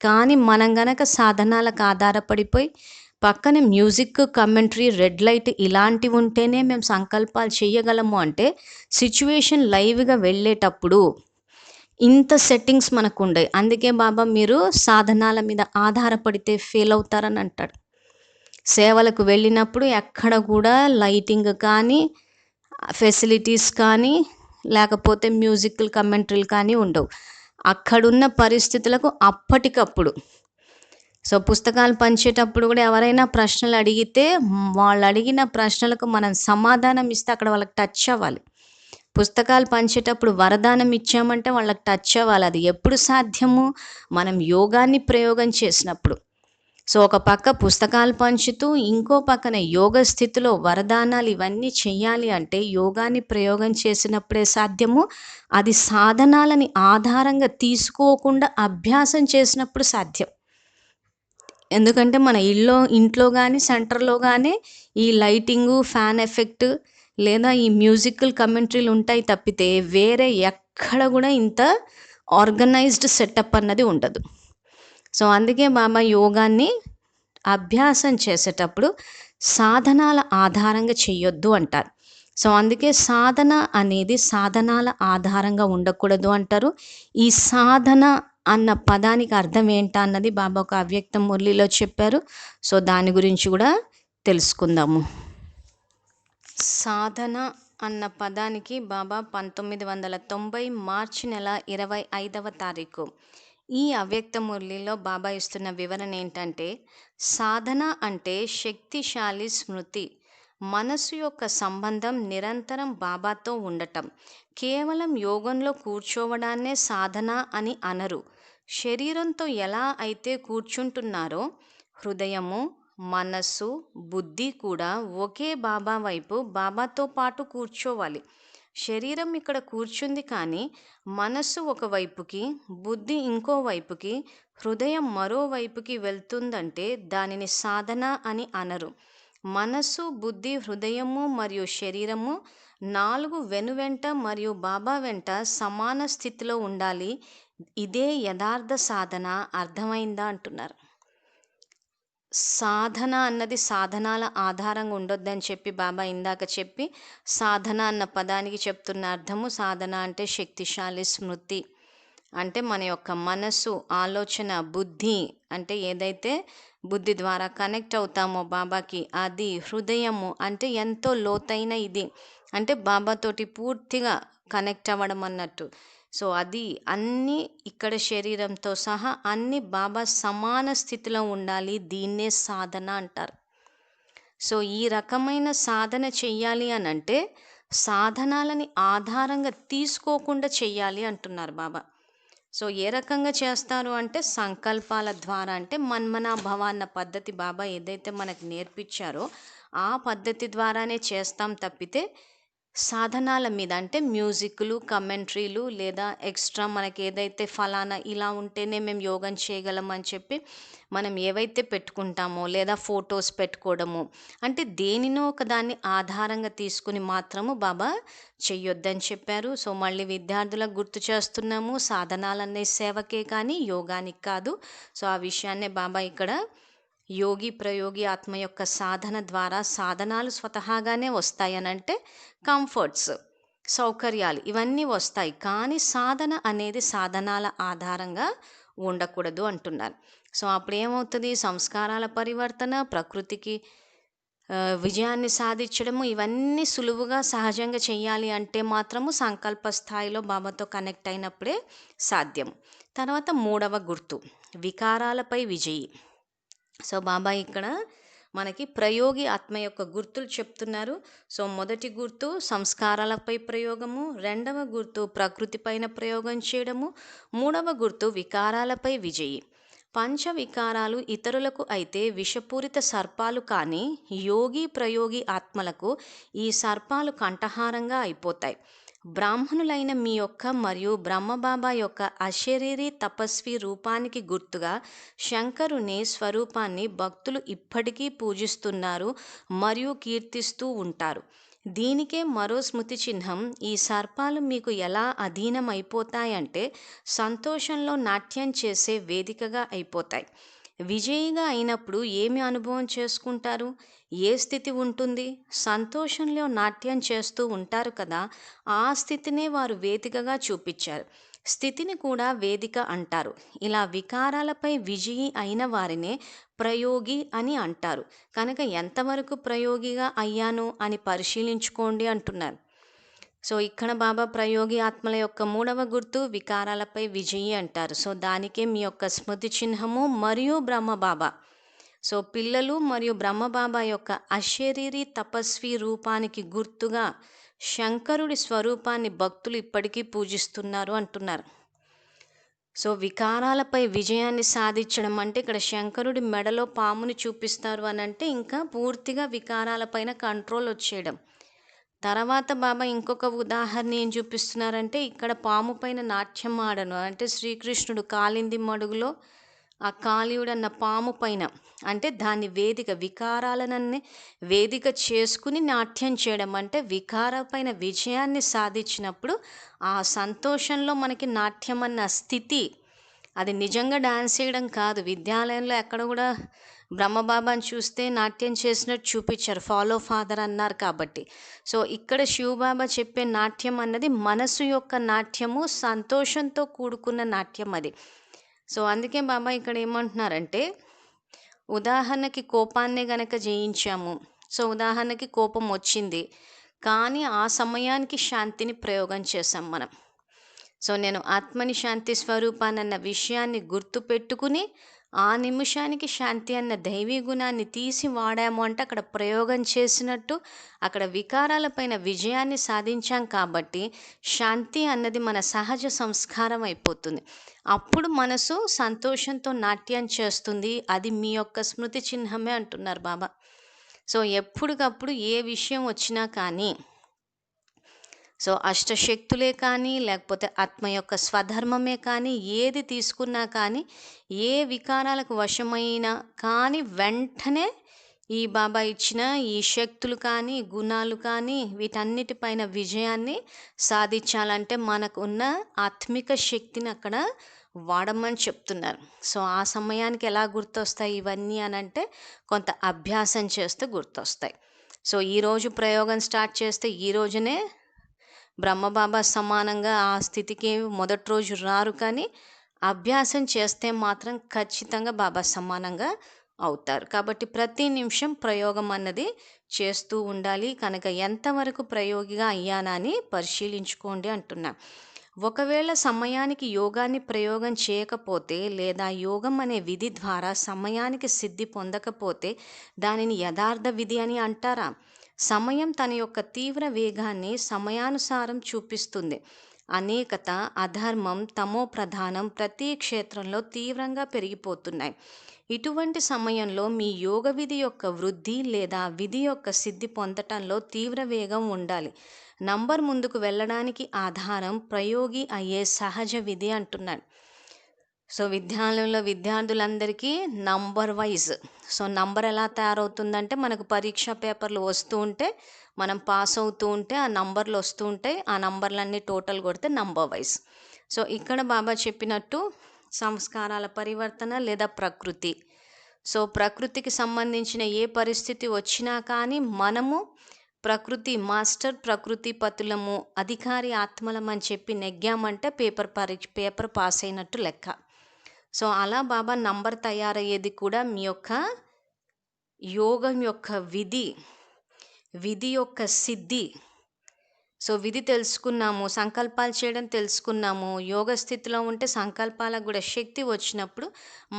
[SPEAKER 1] కానీ మనం గనక సాధనాలకు ఆధారపడిపోయి పక్కన మ్యూజిక్, కమెంటరీ, రెడ్ లైట్ ఇలాంటివి ఉంటేనే మేము సంకల్పాలు చేయగలము అంటే సిచ్యువేషన్ లైవ్గా వెళ్ళేటప్పుడు ఇంత సెట్టింగ్స్ మనకు ఉండవు. అందుకే బాబా మీరు సాధనాల మీద ఆధారపడితే ఫెయిల్ అవుతారని అంటాడు. సేవలకు వెళ్ళినప్పుడు ఎక్కడ కూడా లైటింగ్ కానీ, ఫెసిలిటీస్ కానీ, లేకపోతే మ్యూజికల్ కమెంటరీలు కానీ ఉండవు. అక్కడున్న పరిస్థితులకు అప్పటికప్పుడు. సో పుస్తకాలు పంచేటప్పుడు కూడా ఎవరైనా ప్రశ్నలు అడిగితే వాళ్ళు అడిగిన ప్రశ్నలకు మనం సమాధానం ఇస్తే అక్కడ వాళ్ళకి టచ్ అవ్వాలి. పుస్తకాలు పంచేటప్పుడు వరదానం ఇచ్చామంటే వాళ్ళకి టచ్ అవ్వాలి. అది ఎప్పుడు సాధ్యము? మనం యోగాన్ని ప్రయోగం చేసినప్పుడు. సో ఒక పక్క పుస్తకాలు పంచుతూ ఇంకో పక్కన యోగ స్థితిలో వరదానాలు ఇవన్నీ చెయ్యాలి అంటే యోగాన్ని ప్రయోగం చేసినప్పుడే సాధ్యము. అది సాధనాలని ఆధారంగా తీసుకోకుండా అభ్యాసం చేసినప్పుడు సాధ్యం. ఎందుకంటే మన ఇంట్లో కానీ సెంటర్లో కానీ ఈ లైటింగు, ఫ్యాన్ ఎఫెక్ట్ లేదా ఈ మ్యూజికల్ కమెంటరీలు ఉంటాయి తప్పితే వేరే ఎక్కడ కూడా ఇంత ఆర్గనైజ్డ్ సెటప్ అన్నది ఉండదు. సో అందుకే బాబా యోగాన్ని అభ్యాసం చేసేటప్పుడు సాధనాల ఆధారంగా చెయ్యొద్దు అంటారు. సో అందుకే సాధన అనేది సాధనాల ఆధారంగా ఉండకూడదు అంటారు. ఈ సాధన అన్న పదానికి అర్థం ఏంటా అన్నది బాబా ఒక అవ్యక్త మురళిలో చెప్పారు. సో దాని గురించి కూడా తెలుసుకుందాము. సాధన అన్న పదానికి బాబా 1990 మార్చి నెల 25వ తారీఖు ఈ అవ్యక్త మురళిలో బాబా ఇస్తున్న వివరణ ఏంటంటే, సాధన అంటే శక్తిశాలి స్మృతి. మనసు యొక్క సంబంధం నిరంతరం బాబాతో ఉండటం. కేవలం యోగంలో కూర్చోవడాన్నే సాధన అని అనరు. శరీరంతో ఎలా అయితే కూర్చుంటున్నారో హృదయము, మనస్సు, బుద్ధి కూడా ఒకే బాబా వైపు బాబాతో పాటు కూర్చోవాలి. శరీరం ఇక్కడ కూర్చుంది కానీ మనస్సు ఒకవైపుకి, బుద్ధి ఇంకో వైపుకి, హృదయం మరోవైపుకి వెళ్తుందంటే దానిని సాధన అని అనరు. మనస్సు, బుద్ధి, హృదయము మరియు శరీరము 4 వెనువెంట మరియు బాబా వెంట సమాన స్థితిలో ఉండాలి. ఇదే యథార్థ సాధన. అర్థమైందా అంటున్నారు. సాధన అన్నది సాధనాల ఆధారంగా ఉండొద్దని చెప్పి బాబా ఇందాక చెప్పి, సాధన అన్న పదానికి చెప్తున్న అర్థము, సాధన అంటే శక్తిశాలి స్మృతి. అంటే మన యొక్క మనస్సు, ఆలోచన, బుద్ధి అంటే ఏదైతే బుద్ధి ద్వారా కనెక్ట్ అవుతామో బాబాకి, అది హృదయము అంటే ఎంతో లోతైన ఇది, అంటే బాబాతోటి పూర్తిగా కనెక్ట్ అవ్వడం అన్నట్టు. సో అది అన్నీ ఇక్కడ శరీరంతో సహా అన్ని బాబా సమాన స్థితిలో ఉండాలి. దీన్నే సాధన అంటారు. సో ఈ రకమైన సాధన చెయ్యాలి అని అంటే సాధనాలని ఆధారంగా తీసుకోకుండా చెయ్యాలి అంటున్నారు బాబా. సో ఏ రకంగా చేస్తారు అంటే సంకల్పాల ద్వారా, అంటే మన్మనాభవ అన్న పద్ధతి బాబా ఏదైతే మనకు నేర్పించారో ఆ పద్ధతి ద్వారానే చేస్తాం తప్పితే సాధనాల మీద అంటే మ్యూజిక్లు, కమెంట్రీలు లేదా ఎక్స్ట్రా మనకి ఏదైతే ఫలానా ఇలా ఉంటేనే మేము యోగం చేయగలం అని చెప్పి మనం ఏవైతే పెట్టుకుంటామో లేదా ఫొటోస్ పెట్టుకోవడము, అంటే దేనినో ఒక దాన్ని ఆధారంగా తీసుకుని మాత్రము బాబా చెయ్యొద్దని చెప్పారు. సో మళ్ళీ విద్యార్థులకు గుర్తు చేస్తున్నాము, సాధనాలన్నీ సేవకే కానీ యోగానికి కాదు. సో ఆ విషయాన్నే బాబా ఇక్కడ యోగి ప్రయోగి ఆత్మ యొక్క సాధన ద్వారా సాధనాలు స్వతహాగానే వస్తాయనంటే కంఫర్ట్స్, సౌకర్యాలు ఇవన్నీ వస్తాయి, కానీ సాధన అనేది సాధనాల ఆధారంగా ఉండకూడదు అంటున్నారు. సో అప్పుడు ఏమవుతుంది, సంస్కారాల పరివర్తన, ప్రకృతికి విజయాన్ని సాధించడము ఇవన్నీ సులువుగా సహజంగా చేయాలి అంటే మాత్రము సంకల్ప స్థాయిలో బాబాతో కనెక్ట్ అయినప్పుడే సాధ్యం. తర్వాత 3వ గుర్తు వికారాలపై విజయి. సో బాబా ఇక్కడ మనకి ప్రయోగి ఆత్మ యొక్క గుర్తులు చెప్తున్నారు. సో మొదటి గుర్తు సంస్కారాలపై ప్రయోగము, 2వ గుర్తు ప్రకృతి పైన ప్రయోగం చేయడము, 3వ గుర్తు వికారాలపై విజయి. పంచ వికారాలు ఇతరులకు అయితే విషపూరిత సర్పాలు, కానీ యోగి ప్రయోగి ఆత్మలకు ఈ సర్పాలు కంఠహారంగా అయిపోతాయి. బ్రాహ్మణులైన మీ యొక్క మరియు బ్రహ్మబాబా యొక్క అశరీరీ తపస్వి రూపానికి గుర్తుగా శంకరుని స్వరూపాన్ని భక్తులు ఇప్పటికీ పూజిస్తున్నారు మరియు కీర్తిస్తూ ఉంటారు. దీనికే మరో స్మృతి చిహ్నం, ఈ సర్పాలు మీకు ఎలా అధీనం అయిపోతాయంటే సంతోషంలో నాట్యం చేసే వేదికగా అయిపోతాయి. విజయిగా అయినప్పుడు ఏమి అనుభవం చేసుకుంటారు, ఏ స్థితి ఉంటుంది? సంతోషంలో నాట్యం చేస్తూ ఉంటారు కదా, ఆ స్థితినే వారు వేదికగా చూపించారు. స్థితిని కూడా వేదిక అంటారు. ఇలా వికారాలపై విజయి అయిన వారినే ప్రయోగి అని అంటారు. కనుక ఎంతవరకు ప్రయోగిగా అయ్యాను అని పరిశీలించుకోండి అంటున్నారు. సో ఇక్కడ బాబా ప్రయోగి ఆత్మల యొక్క 3వ గుర్తు వికారాలపై విజయి అంటారు. సో దానికే మీ యొక్క స్మృతి చిహ్నము మరియు బ్రహ్మబాబా. సో పిల్లలు మరియు బ్రహ్మబాబా యొక్క అశరీరీ తపస్వి రూపానికి గుర్తుగా శంకరుడి స్వరూపాన్ని భక్తులు ఇప్పటికీ పూజిస్తున్నారు అంటున్నారు. సో వికారాలపై విజయాన్ని సాధించడం అంటే ఇక్కడ శంకరుడి మెడలో పాముని చూపిస్తారు అని అంటే ఇంకా పూర్తిగా వికారాలపైన కంట్రోల్ వచ్చేయడం. తర్వాత బాబా ఇంకొక ఉదాహరణ ఏం చూపిస్తున్నారంటే ఇక్కడ పాము పైన నాట్యం ఆడను అంటే శ్రీకృష్ణుడు కాలింది మడుగులో ఆ కాళీయుడన్న పాము పైన అంటే దాన్ని వికారాలనన్నీ వేదిక చేసుకుని నాట్యం చేయడం అంటే వికారం పైన విజయాన్ని సాధించినప్పుడు ఆ సంతోషంలో మనకి నాట్యం అన్న స్థితి, అది నిజంగా డాన్స్ చేయడం కాదు. విద్యాలయంలో ఎక్కడ కూడా బ్రహ్మబాబాని చూస్తే నాట్యం చేసినట్టు చూపించారు, ఫాలో ఫాదర్ అన్నారు కాబట్టి. సో ఇక్కడ శివబాబా చెప్పే నాట్యం అన్నది మనసు యొక్క నాట్యము, సంతోషంతో కూడుకున్న నాట్యం అది. సో అందుకే బాబా ఇక్కడ ఏమంటున్నారంటే, ఉదాహరణకి కోపాన్ని గనక జయించాము. సో ఉదాహరణకి కోపం వచ్చింది, కానీ ఆ సమయానికి శాంతిని ప్రయోగం చేసాం మనం. సో నేను ఆత్మని శాంతి స్వరూపానన్న విషయాన్ని గుర్తుపెట్టుకుని ఆ నిమిషానికి శాంతి అన్న దైవీ గుణాన్ని తీసి వాడాము అంటే అక్కడ ప్రయోగం చేసినట్టు, అక్కడ వికారాలపైన విజయాన్ని సాధించాం కాబట్టి శాంతి అన్నది మన సహజ సంస్కారం అయిపోతుంది. అప్పుడు మనసు సంతోషంతో నాట్యం చేస్తుంది. అది మీ యొక్క స్మృతి చిహ్నమే అంటున్నారు బాబా. సో ఎప్పటికప్పుడు ఏ విషయం వచ్చినా కానీ, సో అష్టశక్తులే కానీ లేకపోతే ఆత్మ యొక్క స్వధర్మమే కానీ ఏది తీసుకున్నా కానీ, ఏ వికారాలకు వశమైనా కానీ వెంటనే ఈ బాబా ఇచ్చిన ఈ శక్తులు కానీ గుణాలు కానీ వీటన్నిటిపైన విజయాన్ని సాధించాలంటే మనకు ఉన్న ఆత్మిక శక్తిని అక్కడ వాడమని చెప్తున్నారు. సో ఆ సమయానికి ఎలా గుర్తొస్తాయి ఇవన్నీ అని అంటే, కొంత అభ్యాసం చేస్తే గుర్తొస్తాయి. సో ఈరోజు ప్రయోగం స్టార్ట్ చేస్తే ఈ రోజునే బ్రహ్మబాబా సమానంగా ఆ స్థితికి మొదటి రోజు రారు, కానీ అభ్యాసం చేస్తే మాత్రం ఖచ్చితంగా బాబా సమానంగా అవుతారు. కాబట్టి ప్రతి నిమిషం ప్రయోగం అన్నది చేస్తూ ఉండాలి. కనుక ఎంతవరకు ప్రయోగిగా అయ్యానా అని పరిశీలించుకోండి అంటున్నా. ఒకవేళ సమయానికి యోగాన్ని ప్రయోగం చేయకపోతే లేదా యోగం అనే విధి ద్వారా సమయానికి సిద్ధి పొందకపోతే దానిని యథార్థ విధి అని అంటారా? సమయం తన యొక్క తీవ్ర వేగాన్ని సమయానుసారం చూపిస్తుంది. అనేకత, అధర్మం, తమో ప్రధానం ప్రతి క్షేత్రంలో తీవ్రంగా పెరిగిపోతున్నాయి. ఇటువంటి సమయంలో మీ యోగ విధి యొక్క వృద్ధి లేదా విధి యొక్క సిద్ధి పొందటంలో తీవ్ర వేగం ఉండాలి. నంబర్ ముందుకు వెళ్ళడానికి ఆధారం ప్రయోగి అయ్యే సహజ విధి అంటున్నాడు. సో విద్యాలయంలో విద్యార్థులందరికీ నంబర్ వైజ్, సో నంబర్ ఎలా తయారవుతుందంటే, మనకు పరీక్ష పేపర్లు వస్తూ ఉంటే మనం పాస్ అవుతూ ఉంటే ఆ నంబర్లు వస్తూ ఉంటాయి. ఆ నంబర్లన్నీ టోటల్ కొడితే నంబర్ వైజ్. సో ఇక్కడ బాబా చెప్పినట్టు సంస్కారాల పరివర్తన లేదా ప్రకృతి. సో ప్రకృతికి సంబంధించిన ఏ పరిస్థితి వచ్చినా కానీ మనము ప్రకృతి మాస్టర్, ప్రకృతి పతులము, అధికారి ఆత్మలం అని చెప్పి నెగ్గామంటే పేపర్ పాస్ అయినట్టు లెక్క. సో అలా బాబా నంబర్ తయారయ్యేది కూడా మీ యొక్క యోగం యొక్క విధి యొక్క సిద్ధి. సో విధి తెలుసుకున్నాము, సంకల్పాలు చేయడం తెలుసుకున్నాము. యోగ స్థితిలో ఉంటే సంకల్పాలకు కూడా శక్తి వచ్చినప్పుడు,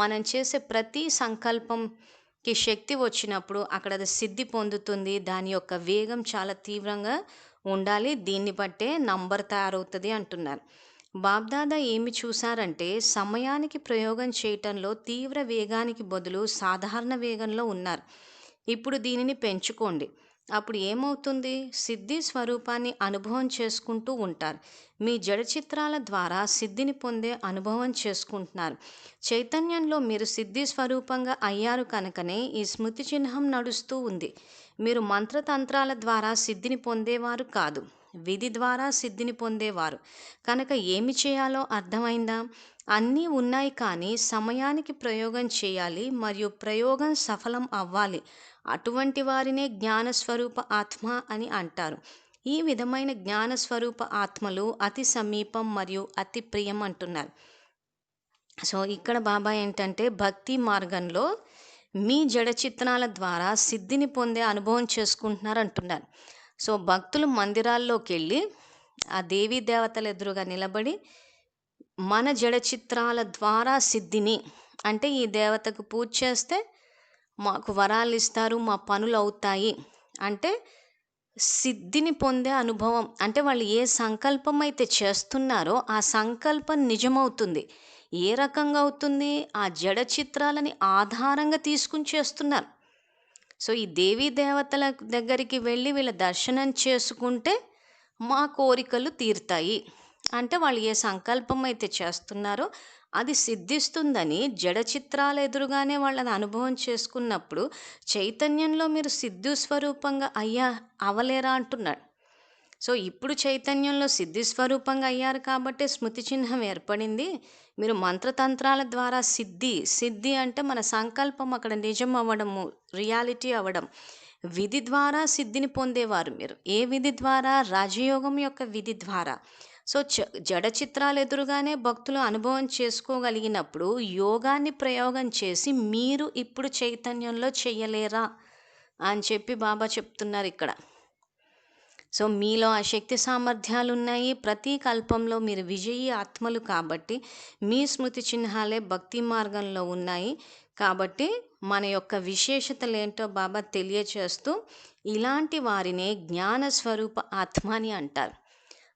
[SPEAKER 1] మనం చేసే ప్రతి సంకల్పంకి శక్తి వచ్చినప్పుడు అక్కడ అది సిద్ధి పొందుతుంది. దాని యొక్క వేగం చాలా తీవ్రంగా ఉండాలి. దీన్ని బట్టే నంబర్ తయారవుతుంది అంటున్నారు. బాబ్దాదా ఏమి చూశారంటే, సమయానికి ప్రయోగం చేయటంలో తీవ్ర వేగానికి బదులు సాధారణ వేగంలో ఉన్నారు. ఇప్పుడు దీనిని పెంచుకోండి. అప్పుడు ఏమవుతుంది? సిద్ధి స్వరూపాన్ని అనుభవం చేసుకుంటూ ఉంటారు. మీ జడ చిత్రాల ద్వారా సిద్ధిని పొందే అనుభవం చేసుకుంటున్నారు. చైతన్యంలో మీరు సిద్ధి స్వరూపంగా అయ్యారు కనుకనే ఈ స్మృతి చిహ్నం నడుస్తూ ఉంది. మీరు మంత్రతంత్రాల ద్వారా సిద్ధిని పొందేవారు కాదు, విధి ద్వారా సిద్ధిని పొందేవారు. కనుక ఏమి చేయాలో అర్థమైందా? అన్నీ ఉన్నాయి, కానీ సమయానికి ప్రయోగం చేయాలి మరియు ప్రయోగం సఫలం అవ్వాలి. అటువంటి వారినే జ్ఞానస్వరూప ఆత్మ అని అంటారు. ఈ విధమైన జ్ఞానస్వరూప ఆత్మలు అతి సమీపం మరియు అతి ప్రియం అంటున్నారు. సో ఇక్కడ బాబా ఏంటంటే, భక్తి మార్గంలో మీ జడ చిత్రాల ద్వారా సిద్ధిని పొందే అనుభవం చేసుకుంటున్నారు అంటున్నారు. సో భక్తులు మందిరాల్లోకి వెళ్ళి ఆ దేవీ దేవతల ఎదురుగా నిలబడి మన జడ చిత్రాల ద్వారా సిద్ధిని, అంటే ఈ దేవతకు పూజ చేస్తే మాకు వరాలు ఇస్తారు, మా పనులు అవుతాయి అంటే సిద్ధిని పొందే అనుభవం. అంటే వాళ్ళు ఏ సంకల్పం అయితే చేస్తున్నారో ఆ సంకల్పం నిజమవుతుంది. ఏ రకంగా అవుతుంది? ఆ జడ చిత్రాలని ఆధారంగా తీసుకుని చేస్తున్నారు. సో ఈ దేవీ దేవతల దగ్గరికి వెళ్ళి వీళ్ళ దర్శనం చేసుకుంటే మా కోరికలు తీరుతాయి అంటే వాళ్ళు ఏ సంకల్పం అయితే చేస్తున్నారో అది సిద్ధిస్తుందని జడ చిత్రాల ఎదురుగానే వాళ్ళని అనుభవం చేసుకున్నప్పుడు చైతన్యంలో మీరు సిద్ధి స్వరూపంగా అవలేరా అంటున్నాడు. సో ఇప్పుడు చైతన్యంలో సిద్ధి స్వరూపంగా అయ్యారు కాబట్టి స్మృతి చిహ్నం ఏర్పడింది. మీరు మంత్రతంత్రాల ద్వారా సిద్ధి అంటే మన సంకల్పం అక్కడ నిజం అవ్వడము, రియాలిటీ అవ్వడం. విధి ద్వారా సిద్ధిని పొందేవారు మీరు. ఏ విధి ద్వారా? రాజయోగం యొక్క విధి ద్వారా. సో జడ చిత్రాలు ఎదురుగానే భక్తులు అనుభవం చేసుకోగలిగినప్పుడు యోగాన్ని ప్రయోగం చేసి మీరు ఇప్పుడు చైతన్యంలో చెయ్యలేరా అని చెప్పి బాబా చెప్తున్నారు ఇక్కడ. సో మీలో ఆ శక్తి సామర్థ్యాలు ఉన్నాయి. ప్రతి కల్పంలో మీరు విజయీ ఆత్మలు కాబట్టి మీ స్మృతి చిహ్నాలే భక్తి మార్గంలో ఉన్నాయి. కాబట్టి మన యొక్క విశేషతలు ఏంటో బాబా తెలియచేస్తూ ఇలాంటి వారినే జ్ఞాన స్వరూప ఆత్మ అని అంటారు.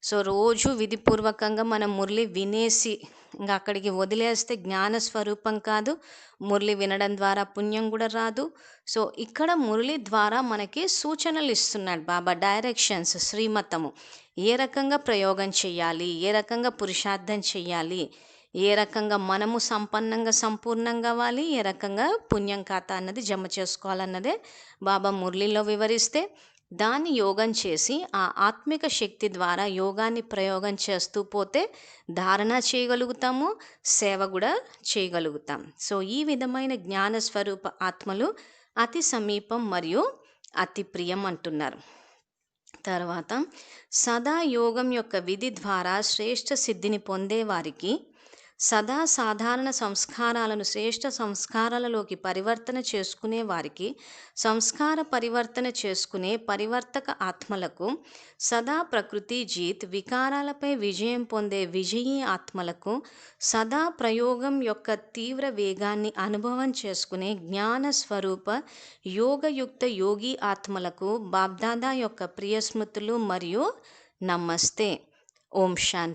[SPEAKER 1] సో రోజు విధిపూర్వకంగా మనం మురళి వినేసి ఇంకా అక్కడికి వదిలేస్తే జ్ఞాన స్వరూపం కాదు. మురళి వినడం ద్వారా పుణ్యం కూడా రాదు. సో ఇక్కడ మురళి ద్వారా మనకి సూచనలు ఇస్తున్నాడు బాబా, డైరెక్షన్స్, శ్రీమతము. ఏ రకంగా ప్రయోగం చెయ్యాలి, ఏ రకంగా పురుషార్థం చెయ్యాలి, ఏ రకంగా మనము సంపన్నంగా సంపూర్ణంగా అవ్వాలి, ఏ రకంగా పుణ్యం ఖాతా అన్నది జమ చేసుకోవాలన్నదే బాబా మురళిలో వివరిస్తే దాన్ని యోగం చేసి ఆ ఆత్మిక శక్తి ద్వారా యోగాన్ని ప్రయోగం చేస్తూ పోతే ధారణ చేయగలుగుతాము, సేవ కూడా చేయగలుగుతాం. సో ఈ విధమైన జ్ఞాన స్వరూప ఆత్మలు అతి సమీపం మరియు అతి ప్రియం అంటున్నారు. తర్వాత సదా యోగం యొక్క విధి ద్వారా శ్రేష్ఠ సిద్ధిని పొందేవారికి సదా సాధారణ సంస్కారాలను శ్రేష్ఠ సంస్కారాలలోకి పరివర్తన చేసుకునే వారికి, సంస్కార పరివర్తన చేసుకునే పరివర్తక ఆత్మలకు, సదా ప్రకృతి జీత్ వికారాలపై విజయం పొందే విజయీ ఆత్మలకు, సదా ప్రయోగం యొక్క తీవ్ర వేగాన్ని అనుభవం చేసుకునే జ్ఞాన స్వరూప యోగయుక్త యోగి ఆత్మలకు బాబ్దాదా యొక్క ప్రియస్మృతులు మరియు నమస్తే. ఓం శాంతి.